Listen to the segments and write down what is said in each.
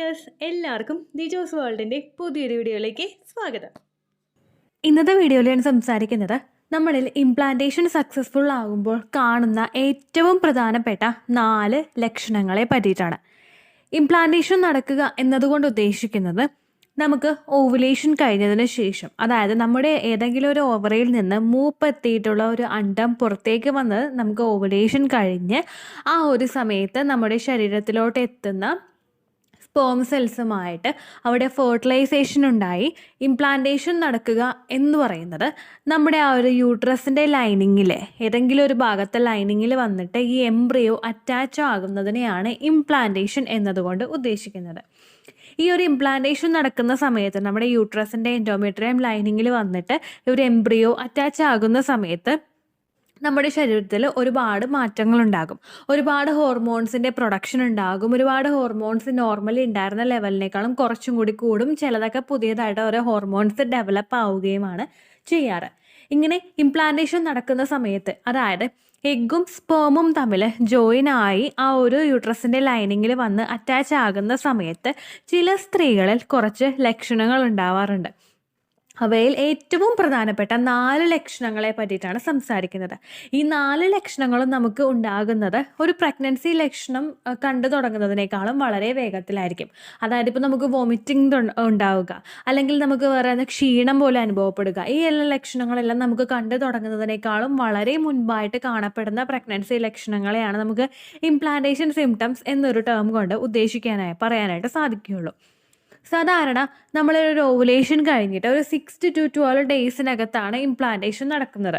Dears, എല്ലാവർക്കും ദിജോസ് വേൾഡിൻ്റെ പുതിയൊരു വീഡിയോയിലേക്ക് സ്വാഗതം. ഇന്നത്തെ വീഡിയോയിൽ ഞാൻ സംസാരിക്കുന്നത് നമ്മളിൽ ഇംപ്ലാന്റേഷൻ സക്സസ്ഫുൾ ആകുമ്പോൾ കാണുന്ന ഏറ്റവും പ്രധാനപ്പെട്ട 4 ലക്ഷണങ്ങളെ പറ്റിയിട്ടാണ്. ഇംപ്ലാന്റേഷൻ നടക്കുക എന്നതുകൊണ്ട് ഉദ്ദേശിക്കുന്നത് നമുക്ക് ഓവുലേഷൻ കഴിഞ്ഞതിന് ശേഷം, അതായത് നമ്മുടെ ഏതെങ്കിലും ഒരു ഓവറിയിൽ നിന്ന് മൂപ്പെത്തിയിട്ടുള്ള ഒരു അണ്ഡം പുറത്തേക്ക് വന്ന് നമുക്ക് ഓവുലേഷൻ കഴിഞ്ഞ് ആ ഒരു സമയത്ത് നമ്മുടെ ശരീരത്തിലോട്ട് എത്തുന്ന സ്പേം സെൽസുമായിട്ട് അവിടെ ഫെർട്ടിലൈസേഷൻ ഉണ്ടായി ഇംപ്ലാന്റേഷൻ നടക്കുക എന്ന് പറയുന്നത് നമ്മുടെ ആ ഒരു യൂട്രസിൻ്റെ ലൈനിങ്ങിൽ ഏതെങ്കിലും ഒരു ഭാഗത്തെ ലൈനിങ്ങിൽ വന്നിട്ട് ഈ എംബ്രിയോ അറ്റാച്ച് ആകുന്നതിനെയാണ് ഇംപ്ലാന്റേഷൻ എന്നതുകൊണ്ട് ഉദ്ദേശിക്കുന്നത്. ഈ ഒരു ഇംപ്ലാന്റേഷൻ നടക്കുന്ന സമയത്ത് നമ്മുടെ യൂട്രസിൻ്റെ എൻഡോമെട്രിയം ലൈനിങ്ങിൽ വന്നിട്ട് ഒരു എംബ്രിയോ അറ്റാച്ച് ആകുന്ന സമയത്ത് നമ്മുടെ ശരീരത്തിൽ ഒരുപാട് മാറ്റങ്ങളുണ്ടാകും. ഒരുപാട് ഹോർമോൺസിൻ്റെ പ്രൊഡക്ഷൻ ഉണ്ടാകും. ഒരുപാട് ഹോർമോൺസ് നോർമലി ഉണ്ടായിരുന്ന ലെവലിനേക്കാളും കുറച്ചും കൂടി കൂടും. ചിലതൊക്കെ പുതിയതായിട്ട് ഓരോ ഹോർമോൺസ് ഡെവലപ്പ് ആവുകയുമാണ് ചെയ്യാറ്. ഇങ്ങനെ ഇംപ്ലാന്റേഷൻ നടക്കുന്ന സമയത്ത്, അതായത് എഗ്ഗും സ്പേമും തമ്മിൽ ജോയിൻ ആയി ആ ഒരു യൂട്രസിൻ്റെ ലൈനിങ്ങിൽ വന്ന് അറ്റാച്ച് ആകുന്ന സമയത്ത് ചില സ്ത്രീകളിൽ കുറച്ച് ലക്ഷണങ്ങൾ ഉണ്ടാവാറുണ്ട്. അവയിൽ ഏറ്റവും പ്രധാനപ്പെട്ട 4 ലക്ഷണങ്ങളെ പറ്റിയിട്ടാണ് സംസാരിക്കുന്നത്. ഈ 4 ലക്ഷണങ്ങളും നമുക്ക് ഉണ്ടാകുന്നത് ഒരു പ്രഗ്നൻസി ലക്ഷണം കണ്ടു തുടങ്ങുന്നതിനേക്കാളും വളരെ വേഗത്തിലായിരിക്കും. അതായത് ഇപ്പോൾ നമുക്ക് വോമിറ്റിംഗ് ഉണ്ടാവുക, അല്ലെങ്കിൽ നമുക്ക് വേറെ ക്ഷീണം പോലെ അനുഭവപ്പെടുക, ഈ എല്ലാ ലക്ഷണങ്ങളെല്ലാം നമുക്ക് കണ്ടു തുടങ്ങുന്നതിനേക്കാളും വളരെ മുൻപായിട്ട് കാണപ്പെടുന്ന പ്രഗ്നൻസി ലക്ഷണങ്ങളെയാണ് നമുക്ക് ഇംപ്ലാന്റേഷൻ സിംറ്റംസ് എന്നൊരു ടേം കൊണ്ട് പറയാനായിട്ട് സാധിക്കുകയുള്ളൂ. സാധാരണ നമ്മളൊരു ഓവുലേഷൻ കഴിഞ്ഞിട്ട് ഒരു 6 to 12 ഡേയ്സിനകത്താണ് ഇംപ്ലാന്റേഷൻ നടക്കുന്നത്.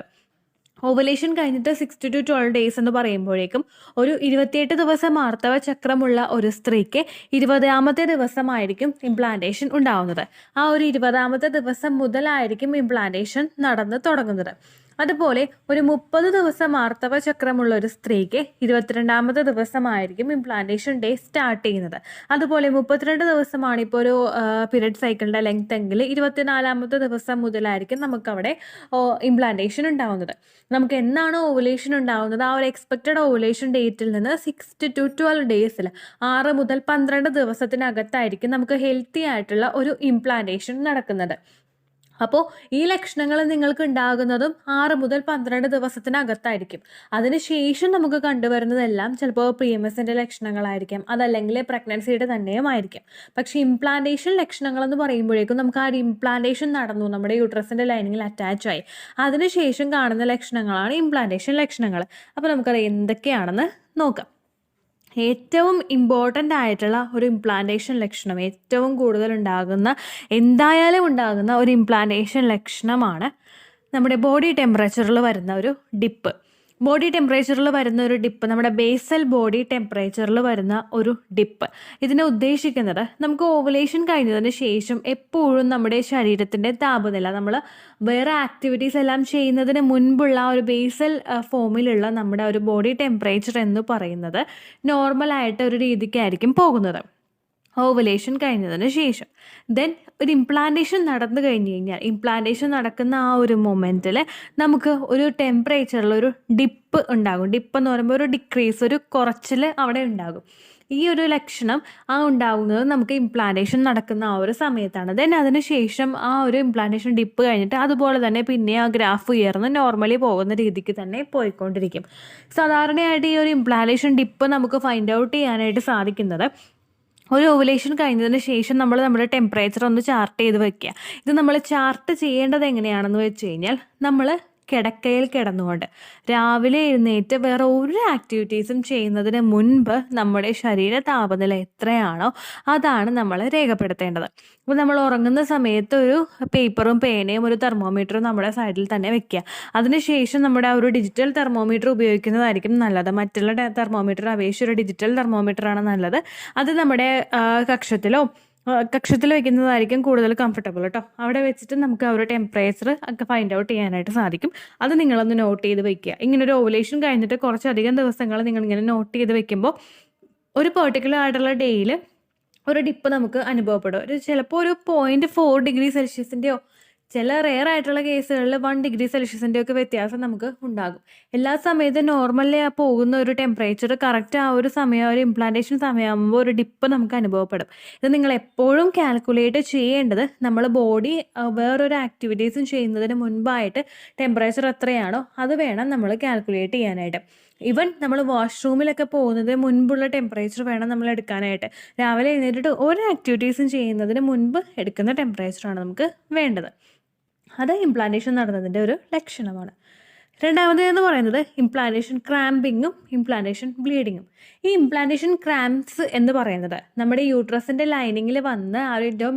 ഓവുലേഷൻ കഴിഞ്ഞിട്ട് 6 to 12 ഡേയ്സ് എന്ന് പറയുമ്പോഴേക്കും ഒരു 28 ദിവസം ആർത്തവ ചക്രമുള്ള ഒരു സ്ത്രീക്ക് 20ാമത്തെ ദിവസമായിരിക്കും ഇംപ്ലാന്റേഷൻ ഉണ്ടാവുന്നത്. ആ ഒരു 20ാമത്തെ ദിവസം മുതലായിരിക്കും ഇംപ്ലാന്റേഷൻ നടന്ന് തുടങ്ങുന്നത്. അതുപോലെ ഒരു 30 ദിവസം ആർത്തവ ചക്രമുള്ള ഒരു സ്ത്രീക്ക് 22ാമത്തെ ദിവസമായിരിക്കും ഇംപ്ലാന്റേഷൻ ഡേ സ്റ്റാർട്ട് ചെയ്യുന്നത്. അതുപോലെ 32 ദിവസമാണ് ഇപ്പോൾ ഒരു പീരിയഡ് സൈക്കിളിൻ്റെ ലെങ്ത് എങ്കിൽ 24ാമത്തെ ദിവസം മുതലായിരിക്കും നമുക്കവിടെ ഇംപ്ലാന്റേഷൻ ഉണ്ടാവുന്നത്. നമുക്ക് എന്നാണ് ഓവുലേഷൻ ഉണ്ടാവുന്നത്, ആ ഒരു എക്സ്പെക്റ്റഡ് ഓവുലേഷൻ ഡേറ്റിൽ നിന്ന് 6 to 12 ഡേയ്സിൽ 6 മുതൽ 12 ദിവസത്തിനകത്തായിരിക്കും നമുക്ക് ഹെൽത്തി ആയിട്ടുള്ള ഒരു ഇംപ്ലാന്റേഷൻ നടക്കുന്നത്. അപ്പോൾ ഈ ലക്ഷണങ്ങൾ നിങ്ങൾക്ക് ഉണ്ടാകുന്നതും 6 മുതൽ 12 ദിവസത്തിനകത്തായിരിക്കും. അതിനുശേഷം നമുക്ക് കണ്ടുവരുന്നതെല്ലാം ചിലപ്പോൾ PMSൻ്റെ ലക്ഷണങ്ങളായിരിക്കാം, അതല്ലെങ്കിൽ പ്രഗ്നൻസിയുടെ തന്നെയുമായിരിക്കും. പക്ഷേ ഇംപ്ലാന്റേഷൻ ലക്ഷണങ്ങൾ എന്ന് പറയുമ്പോഴേക്കും നമുക്ക് ആ ഒരു ഇംപ്ലാന്റേഷൻ നടന്നു, നമ്മുടെ യൂട്രസിൻ്റെ ലൈനിങ്ങിൽ അറ്റാച്ചായി, അതിനുശേഷം കാണുന്ന ലക്ഷണങ്ങളാണ് ഇംപ്ലാന്റേഷൻ ലക്ഷണങ്ങൾ. അപ്പോൾ നമുക്കത് എന്തൊക്കെയാണെന്ന് നോക്കാം. ഏറ്റവും ഇമ്പോർട്ടൻ്റ് ആയിട്ടുള്ള ഒരു ഇംപ്ലാന്റേഷൻ ലക്ഷണം, ഏറ്റവും കൂടുതൽ എന്തായാലും ഉണ്ടാകുന്ന ഒരു ഇംപ്ലാന്റേഷൻ ലക്ഷണമാണ് നമ്മുടെ ബോഡി ടെമ്പറേച്ചറിൽ വരുന്ന ഒരു ഡിപ്പ്. ബോഡി ടെമ്പറേച്ചറിൽ വരുന്ന ഒരു ഡിപ്പ്, നമ്മുടെ ബേസൽ ബോഡി ടെമ്പറേച്ചറിൽ വരുന്ന ഒരു ഡിപ്പ്. ഇതിനെ ഉദ്ദേശിക്കുന്നത് നമുക്ക് ഓവുലേഷൻ കഴിഞ്ഞതിന് ശേഷം എപ്പോഴും നമ്മുടെ ശരീരത്തിൻ്റെ താപനില, നമ്മൾ വേറെ ആക്ടിവിറ്റീസ് എല്ലാം ചെയ്യുന്നതിന് മുൻപുള്ള ഒരു ബേസൽ ഫോമിലുള്ള നമ്മുടെ ഒരു ബോഡി ടെമ്പറേച്ചർ എന്ന് പറയുന്നത് നോർമലായിട്ട് ഒരു രീതിക്കായിരിക്കും പോകുന്നത് ഓവുലേഷൻ കഴിഞ്ഞതിന് ശേഷം. ദെൻ ഒരു ഇംപ്ലാന്റേഷൻ നടന്നു കഴിഞ്ഞ് കഴിഞ്ഞാൽ, ഇംപ്ലാന്റേഷൻ നടക്കുന്ന ആ ഒരു മൊമെൻറ്റിൽ നമുക്ക് ഒരു ടെമ്പറേച്ചറിൽ ഒരു ഡിപ്പ് ഉണ്ടാകും. ഡിപ്പ് എന്ന് പറയുമ്പോൾ ഒരു ഡിക്രീസ്, ഒരു കുറച്ചിൽ അവിടെ ഉണ്ടാകും. ഈ ഒരു ലക്ഷണം ഉണ്ടാകുന്നത് നമുക്ക് ഇംപ്ലാന്റേഷൻ നടക്കുന്ന ആ ഒരു സമയത്താണ്. ദെൻ അതിന് ശേഷം ആ ഒരു ഇംപ്ലാന്റേഷൻ ഡിപ്പ് കഴിഞ്ഞിട്ട് അതുപോലെ തന്നെ പിന്നെ ആ ഗ്രാഫ് ഉയർന്ന് നോർമലി പോകുന്ന രീതിക്ക് തന്നെ പോയിക്കൊണ്ടിരിക്കും. സാധാരണയായിട്ട് ഈ ഒരു ഇംപ്ലാന്റേഷൻ ഡിപ്പ് നമുക്ക് ഫൈൻഡ് ഔട്ട് ചെയ്യാനായിട്ട് സാധിക്കുന്നത് ഒരു ഓവുലേഷൻ കഴിഞ്ഞതിന് ശേഷം നമ്മുടെ ടെമ്പറേച്ചർ ഒന്ന് ചാർട്ട് ചെയ്ത് വെക്കുക. ഇത് നമ്മൾ ചാർട്ട് ചെയ്യേണ്ടത് എങ്ങനെയാണെന്ന് വെച്ച് കഴിഞ്ഞാൽ, നമ്മൾ കിടക്കയിൽ കിടന്നുകൊണ്ട് രാവിലെ എഴുന്നേറ്റ് വേറെ ഒരു ആക്ടിവിറ്റീസും ചെയ്യുന്നതിന് മുൻപ് നമ്മുടെ ശരീര താപനില എത്രയാണോ അതാണ് നമ്മൾ രേഖപ്പെടുത്തേണ്ടത്. അപ്പോൾ നമ്മൾ ഉറങ്ങുന്ന സമയത്ത് ഒരു പേപ്പറും പേനയും ഒരു തെർമോമീറ്ററും നമ്മുടെ സൈഡിൽ തന്നെ വെക്കുക. അതിനുശേഷം നമ്മുടെ ഒരു ഡിജിറ്റൽ തെർമോമീറ്റർ ഉപയോഗിക്കുന്നതായിരിക്കും നല്ലത്. മറ്റുള്ള തെർമോമീറ്റർ അപേക്ഷിച്ച് ഒരു ഡിജിറ്റൽ തെർമോമീറ്ററാണ് നല്ലത്. അത് നമ്മുടെ കക്ഷത്തിൽ വെക്കുന്നതായിരിക്കും കൂടുതൽ കംഫർട്ടബിൾ കേട്ടോ. അവിടെ വെച്ചിട്ട് നമുക്ക് ആ ഒരു ടെമ്പറേച്ചർ ഒക്കെ ഫൈൻഡ് ഔട്ട് ചെയ്യാനായിട്ട് സാധിക്കും. അത് നിങ്ങളൊന്ന് നോട്ട് ചെയ്ത് വെക്കുക. ഇങ്ങനൊരു ഓവുലേഷൻ കഴിഞ്ഞിട്ട് കുറച്ചധികം ദിവസങ്ങൾ നിങ്ങളിങ്ങനെ നോട്ട് ചെയ്ത് വെക്കുമ്പോൾ ഒരു പെർട്ടിക്കുലർ ആയിട്ടുള്ള ഡേയിൽ ഒരു ഡിപ്പ് നമുക്ക് അനുഭവപ്പെടും. ചിലപ്പോൾ ഒരു 0.4 ഡിഗ്രി സെൽഷ്യസിൻ്റെയോ ചില റെയർ ആയിട്ടുള്ള കേസുകളിൽ 1 ഡിഗ്രി സെൽഷ്യസിൻ്റെ ഒക്കെ വ്യത്യാസം നമുക്ക് ഉണ്ടാകും. എല്ലാ സമയത്തും നോർമലി പോകുന്ന ഒരു ടെമ്പറേച്ചർ കറക്റ്റ് ആ ഒരു സമയം ഒരു ഇംപ്ലാന്റേഷൻ സമയമാകുമ്പോൾ ഒരു ഡിപ്പ് നമുക്ക് അനുഭവപ്പെടും. ഇത് നിങ്ങൾ എപ്പോഴും കാൽക്കുലേറ്റ് ചെയ്യേണ്ടത് നമ്മൾ ബോഡി വേറൊരു ആക്ടിവിറ്റീസും ചെയ്യുന്നതിന് മുൻപായിട്ട് ടെമ്പറേച്ചർ എത്രയാണോ അത് വേണം നമ്മൾ കാൽക്കുലേറ്റ് ചെയ്യാനായിട്ട്. ഈവൻ നമ്മൾ വാഷ്റൂമിലൊക്കെ പോകുന്നതിന് മുൻപുള്ള ടെമ്പറേച്ചർ വേണം നമ്മൾ എടുക്കാനായിട്ട്. രാവിലെ എഴുന്നേറ്റിട്ട് ഒരു ആക്ടിവിറ്റീസും ചെയ്യുന്നതിന് മുൻപ് എടുക്കുന്ന ടെമ്പറേച്ചറാണ് നമുക്ക് വേണ്ടത്. അത് ഇംപ്ലാന്റേഷൻ നടന്നതിൻ്റെ ഒരു ലക്ഷണമാണ്. രണ്ടാമതെന്ന് പറയുന്നത് ഇംപ്ലാന്റേഷൻ ക്രാമ്പിങ്ങും ഇംപ്ലാന്റേഷൻ ബ്ലീഡിങ്ങും. ഈ ഇംപ്ലാന്റേഷൻ ക്രാംപ്സ് എന്ന് പറയുന്നത് നമ്മുടെ യൂട്രസിൻ്റെ ലൈനിങ്ങിൽ വന്ന് ആ ഒരു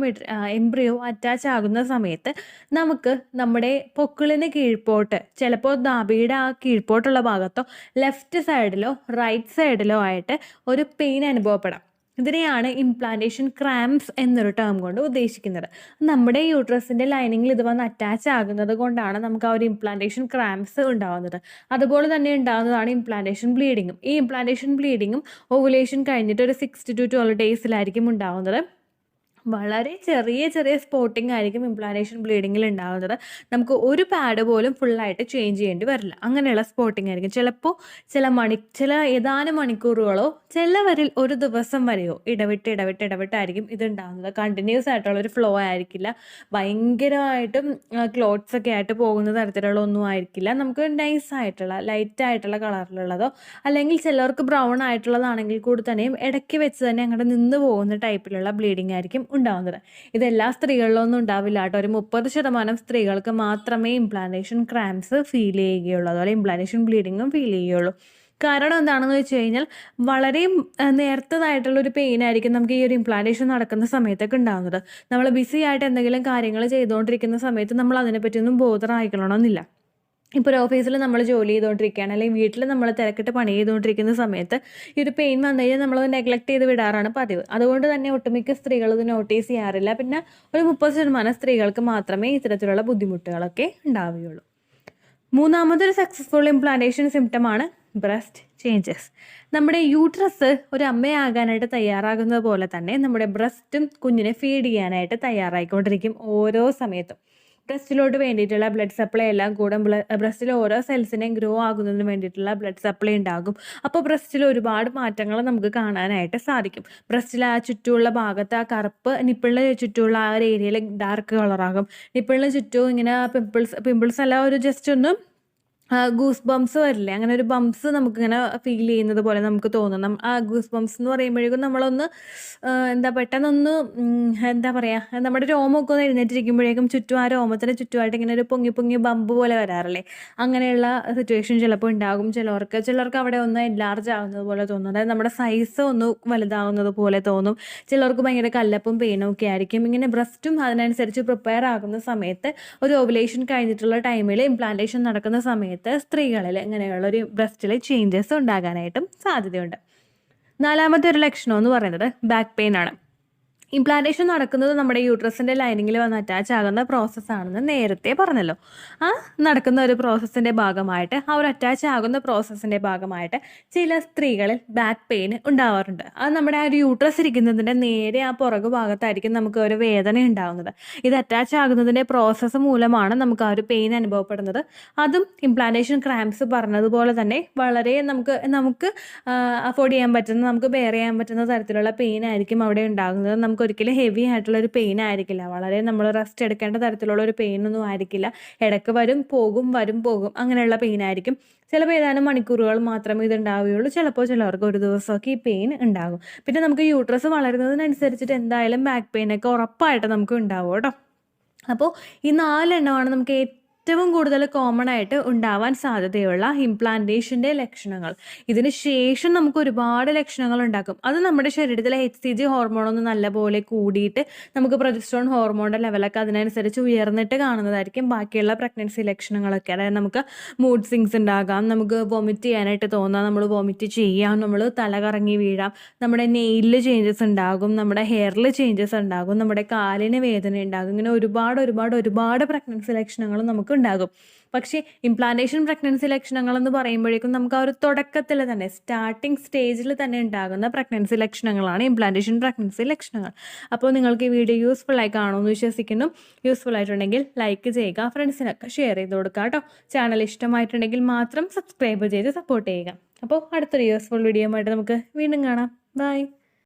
എംബ്രിയോ അറ്റാച്ച് ആകുന്ന സമയത്ത് നമുക്ക് നമ്മുടെ പൊക്കിളിന് കീഴ്പോട്ട്, ചിലപ്പോൾ നാഭിയുടെ ആ കീഴ്പോട്ടുള്ള ഭാഗത്തോ ലെഫ്റ്റ് സൈഡിലോ റൈറ്റ് സൈഡിലോ ആയിട്ട് ഒരു പെയിൻ അനുഭവപ്പെടാം. ഇതിനെയാണ് ഇംപ്ലാന്റേഷൻ ക്രാംപ്സ് എന്നൊരു ടേം കൊണ്ട് ഉദ്ദേശിക്കുന്നത്. നമ്മുടെ യൂട്രസിൻ്റെ ലൈനിങ്ങിൽ ഇത് വന്ന് അറ്റാച്ച് ആകുന്നത് കൊണ്ടാണ് നമുക്ക് ആ ഒരു ഇംപ്ലാന്റേഷൻ ക്രാംപ്സ് ഉണ്ടാകുന്നത്. അതുപോലെ തന്നെ ഉണ്ടാകുന്നതാണ് ഇംപ്ലാന്റേഷൻ ബ്ലീഡിങ്ങും. ഈ ഇംപ്ലാന്റേഷൻ ബ്ലീഡിങ്ങും ഓവുലേഷൻ കഴിഞ്ഞിട്ട് ഒരു 6 to 12 ഡേയ്സിലായിരിക്കും ഉണ്ടാകുന്നത്. വളരെ ചെറിയ ചെറിയ സ്പോട്ടിംഗ് ആയിരിക്കും ഇംപ്ലാന്റേഷൻ ബ്ലീഡിങ്ങിൽ ഉണ്ടാകുന്നത്. നമുക്ക് ഒരു പാഡ് പോലും ഫുള്ളായിട്ട് ചേഞ്ച് ചെയ്യേണ്ടി വരില്ല. അങ്ങനെയുള്ള സ്പോട്ടിംഗ് ആയിരിക്കും. ചിലപ്പോൾ ചില ഏതാനും മണിക്കൂറുകളോ ചിലവരിൽ ഒരു ദിവസം വരെയോ ഇടവിട്ടായിരിക്കും ഇത് ഉണ്ടാകുന്നത്. കണ്ടിന്യൂസ് ആയിട്ടുള്ളൊരു ഫ്ലോ ആയിരിക്കില്ല. ഭയങ്കരമായിട്ടും ക്ലോട്ട്സ് ഒക്കെ ആയിട്ട് പോകുന്ന തരത്തിലുള്ള ഒന്നും ആയിരിക്കില്ല. നമുക്ക് നൈസ് ആയിട്ടുള്ള ലൈറ്റ് ആയിട്ടുള്ള കളറിലുള്ളതോ അല്ലെങ്കിൽ ചിലർക്ക് ബ്രൗൺ ആയിട്ടുള്ളതാണെങ്കിൽ കൂടി തന്നെയും ഇടയ്ക്ക് വെച്ച് തന്നെ അങ്ങോട്ട് നിന്ന് പോകുന്ന ടൈപ്പിലുള്ള ബ്ലീഡിംഗ് ആയിരിക്കും ഉണ്ടാവുന്നത്. ഇതെല്ലാ സ്ത്രീകളിലൊന്നും ഉണ്ടാവില്ല കേട്ടോ. ഒരു 30% സ്ത്രീകൾക്ക് മാത്രമേ ഇംപ്ലാന്റേഷൻ ക്രാംപ്സ് ഫീൽ ചെയ്യുകയുള്ളൂ, അതുപോലെ ഇംപ്ലാന്റേഷൻ ബ്ലീഡിങ്ങും ഫീൽ ചെയ്യുകയുള്ളൂ. കാരണം എന്താണെന്ന് വെച്ച് കഴിഞ്ഞാൽ വളരെ നേരത്തതായിട്ടുള്ളൊരു പെയിൻ ആയിരിക്കും നമുക്ക് ഈ ഒരു ഇംപ്ലാന്റേഷൻ നടക്കുന്ന സമയത്തൊക്കെ ഉണ്ടാകുന്നത്. നമ്മൾ ബിസി ആയിട്ട് എന്തെങ്കിലും കാര്യങ്ങൾ ചെയ്തുകൊണ്ടിരിക്കുന്ന സമയത്ത് നമ്മൾ അതിനെപ്പറ്റിയൊന്നും ബോധറായിക്കൊള്ളണമെന്നില്ല. ഇപ്പോൾ ഒരു ഓഫീസിൽ നമ്മൾ ജോലി ചെയ്തുകൊണ്ടിരിക്കുകയാണ്, അല്ലെങ്കിൽ വീട്ടിൽ നമ്മൾ തിരക്കിട്ട് പണി ചെയ്തുകൊണ്ടിരിക്കുന്ന സമയത്ത് ഈ ഒരു പെയിൻ വന്നു കഴിഞ്ഞാൽ നമ്മൾ നെഗ്ലക്ട് ചെയ്ത് വിടാറാണ് പതിവ്. അതുകൊണ്ട് തന്നെ ഒട്ടുമിക്ക സ്ത്രീകൾ ഇത് നോട്ടീസ് ചെയ്യാറില്ല. പിന്നെ ഒരു 30% സ്ത്രീകൾക്ക് മാത്രമേ ഇത്തരത്തിലുള്ള ബുദ്ധിമുട്ടുകളൊക്കെ ഉണ്ടാവുകയുള്ളൂ. മൂന്നാമതൊരു സക്സസ്ഫുൾ ഇംപ്ലാന്റേഷൻ സിംറ്റമാണ് ബ്രസ്റ്റ് ചേഞ്ചസ്. നമ്മുടെ യൂട്രസ് ഒരു അമ്മയാകാനായിട്ട് തയ്യാറാകുന്നത് പോലെ തന്നെ നമ്മുടെ ബ്രസ്റ്റും കുഞ്ഞിനെ ഫീഡ് ചെയ്യാനായിട്ട് തയ്യാറായിക്കൊണ്ടിരിക്കും ഓരോ സമയത്തും. ബ്രസ്റ്റിലോട്ട് വേണ്ടിയിട്ടുള്ള ബ്ലഡ് സപ്ലൈ എല്ലാം കൂടെ ബ്രസ്റ്റിൽ ഓരോ സെൽസിനെയും ഗ്രോ ആകുന്നതിന് വേണ്ടിയിട്ടുള്ള ബ്ലഡ് സപ്ലൈ ഉണ്ടാകും. അപ്പോൾ ബ്രസ്റ്റിൽ ഒരുപാട് മാറ്റങ്ങൾ നമുക്ക് കാണാനായിട്ട് സാധിക്കും. ബ്രസ്റ്റിൽ ആ ചുറ്റുമുള്ള ഭാഗത്ത് ആ കറുപ്പ്, നിപ്പിളിന് ചുറ്റുമുള്ള ആ ഒരു ഏരിയയിൽ ഡാർക്ക് കളറാകും. നിപ്പിളിന് ചുറ്റും ഇങ്ങനെ പിമ്പിൾസ് അല്ല, ഒരു ജസ്റ്റ് ഒന്ന് ഗൂസ് ബംസ് വരില്ലേ, അങ്ങനെ ഒരു ബംസ് നമുക്കിങ്ങനെ ഫീൽ ചെയ്യുന്നത് പോലെ നമുക്ക് തോന്നും. ആ ഗൂസ് ബംസ് എന്ന് പറയുമ്പോഴേക്കും നമ്മളൊന്ന് പെട്ടെന്നൊന്ന് എന്താ പറയുക, നമ്മുടെ രോമമൊക്കെ ഒന്ന് എഴുന്നേറ്റിരിക്കുമ്പോഴേക്കും ചുറ്റും ആ രോമത്തിന് ചുറ്റുമായിട്ട് ഇങ്ങനെ ഒരു പൊങ്ങി ബമ്പ് പോലെ വരാറില്ലേ, അങ്ങനെയുള്ള സിറ്റുവേഷൻ ചിലപ്പോൾ ഉണ്ടാകും. ചിലർക്ക് അവിടെ ഒന്ന് എൻലാർജ് ആകുന്നത് പോലെ തോന്നും, അതായത് നമ്മുടെ സൈസ് ഒന്ന് വലുതാകുന്നത് പോലെ തോന്നും. ചിലർക്ക് ഭയങ്കര കല്ലപ്പും പെയിനും ഒക്കെ ആയിരിക്കും. ഇങ്ങനെ ബ്രസ്റ്റും അതിനനുസരിച്ച് പ്രിപ്പയർ ആകുന്ന സമയത്ത്, ഒരു ഓവുലേഷൻ കഴിഞ്ഞിട്ടുള്ള ടൈമിൽ ഇംപ്ലാന്റേഷൻ നടക്കുന്ന സമയത്ത് സ്ത്രീകളിൽ ഇങ്ങനെയുള്ള ഒരു ബ്രസ്റ്റിൽ ചേഞ്ചസ് ഉണ്ടാകാനായിട്ടും സാധ്യതയുണ്ട്. നാലാമത്തെ ഒരു ലക്ഷണം എന്ന് പറയുന്നത് ബാക്ക് പെയിൻ ആണ്. ഇംപ്ലാന്റേഷൻ നടക്കുന്നത് നമ്മുടെ യൂട്രസിൻ്റെ ലൈനിങ്ങിൽ വന്ന് അറ്റാച്ച് ആകുന്ന പ്രോസസ്സാണെന്ന് നേരത്തെ പറഞ്ഞല്ലോ. ആ നടക്കുന്ന ഒരു പ്രോസസ്സിൻ്റെ ഭാഗമായിട്ട്, ആ ഒരു അറ്റാച്ച് ആകുന്ന പ്രോസസ്സിൻ്റെ ഭാഗമായിട്ട് ചില സ്ത്രീകളിൽ ബാക്ക് പെയിൻ ഉണ്ടാവാറുണ്ട്. അത് നമ്മുടെ ആ ഒരു യൂട്രസ് ഇരിക്കുന്നതിൻ്റെ നേരെ ആ പുറകു ഭാഗത്തായിരിക്കും നമുക്ക് ഒരു വേദന ഉണ്ടാകുന്നത്. ഇത് അറ്റാച്ച് ആകുന്നതിൻ്റെ പ്രോസസ്സ് മൂലമാണ് നമുക്ക് ആ ഒരു പെയിൻ അനുഭവപ്പെടുന്നത്. അതും ഇംപ്ലാന്റേഷൻ ക്രാംപ്സ് പറഞ്ഞതുപോലെ തന്നെ വളരെ നമുക്ക് അഫോർഡ് ചെയ്യാൻ പറ്റുന്ന, നമുക്ക് ബെയർ ചെയ്യാൻ പറ്റുന്ന തരത്തിലുള്ള പെയിൻ ആയിരിക്കും അവിടെ ഉണ്ടാകുന്നത്. നമുക്ക് ഒരിക്കലും ഹെവി ആയിട്ടുള്ളൊരു പെയിൻ ആയിരിക്കില്ല. വളരെ നമ്മൾ റെസ്റ്റ് എടുക്കേണ്ട തരത്തിലുള്ള ഒരു പെയിനൊന്നും ആയിരിക്കില്ല. ഇടയ്ക്ക് വരും പോകും അങ്ങനെയുള്ള പെയിൻ ആയിരിക്കും. ചിലപ്പോൾ ഏതാനും മണിക്കൂറുകൾ മാത്രമേ ഇത് ഉണ്ടാവുകയുള്ളൂ. ചിലപ്പോൾ ചിലവർക്ക് ഒരു ദിവസമൊക്കെ ഈ പെയിൻ ഉണ്ടാകും. പിന്നെ നമുക്ക് യൂട്രസ് വളരുന്നതിനനുസരിച്ചിട്ട് എന്തായാലും ബാക്ക് പെയിനൊക്കെ ഉറപ്പായിട്ട് നമുക്ക് ഉണ്ടാവും കേട്ടോ. അപ്പോൾ ഈ 4 എണ്ണമാണ് നമുക്ക് ഏറ്റവും കൂടുതൽ കോമൺ ആയിട്ട് ഉണ്ടാവാൻ സാധ്യതയുള്ള ഇംപ്ലാന്റേഷൻ്റെ ലക്ഷണങ്ങൾ. ഇതിന് ശേഷം നമുക്ക് ഒരുപാട് ലക്ഷണങ്ങൾ ഉണ്ടാക്കും. അത് നമ്മുടെ ശരീരത്തിലെ HCG ഹോർമോണൊന്ന് നല്ലപോലെ കൂടിയിട്ട് നമുക്ക് പ്രൊജസ്ട്രോൺ ഹോർമോണിൻ്റെ ലെവലൊക്കെ അതിനനുസരിച്ച് ഉയർന്നിട്ട് കാണുന്നതായിരിക്കും ബാക്കിയുള്ള പ്രഗ്നൻസി ലക്ഷണങ്ങളൊക്കെ. അതായത് നമുക്ക് മൂഡ് സ്വിങ്സ് ഉണ്ടാകാം, നമുക്ക് വോമിറ്റ് ചെയ്യാനായിട്ട് തോന്നാം, നമ്മൾ വോമിറ്റ് ചെയ്യാം, നമ്മൾ തല കറങ്ങി വീഴാം, നമ്മുടെ നെയിലിൽ ചേഞ്ചസ് ഉണ്ടാകും, നമ്മുടെ ഹെയറിൽ ചേഞ്ചസ് ഉണ്ടാകും, നമ്മുടെ കാലിന് വേദന ഉണ്ടാകും. ഇങ്ങനെ ഒരുപാട് പ്രഗ്നൻസി ലക്ഷണങ്ങൾ നമുക്ക് എല്ലാവർക്കും ഉണ്ടാകും. പക്ഷേ ഇംപ്ലാന്റേഷൻ പ്രഗ്നൻസി ലക്ഷണങ്ങളെന്ന് പറയുമ്പോഴേക്കും നമുക്ക് ആ ഒരു തുടക്കത്തിൽ തന്നെ സ്റ്റാർട്ടിങ് സ്റ്റേജിൽ തന്നെ ഉണ്ടാകുന്ന പ്രഗ്നൻസി ലക്ഷണങ്ങളാണ് ഇംപ്ലാന്റേഷൻ പ്രഗ്നൻസി ലക്ഷണങ്ങൾ. അപ്പോൾ നിങ്ങൾക്ക് ഈ വീഡിയോ യൂസ്ഫുൾ ആയി കാണുമെന്ന് വിശ്വസിക്കുന്നു. യൂസ്ഫുൾ ആയിട്ടുണ്ടെങ്കിൽ ലൈക്ക് ചെയ്യുക, ഫ്രണ്ട്സിനൊക്കെ ഷെയർ ചെയ്ത് കൊടുക്കുക കേട്ടോ. ചാനൽ ഇഷ്ടമായിട്ടുണ്ടെങ്കിൽ മാത്രം സബ്സ്ക്രൈബ് ചെയ്ത് സപ്പോർട്ട് ചെയ്യുക. അപ്പോൾ അടുത്തൊരു യൂസ്ഫുൾ വീഡിയോ ആയിട്ട് നമുക്ക് വീണ്ടും കാണാം. ബൈ.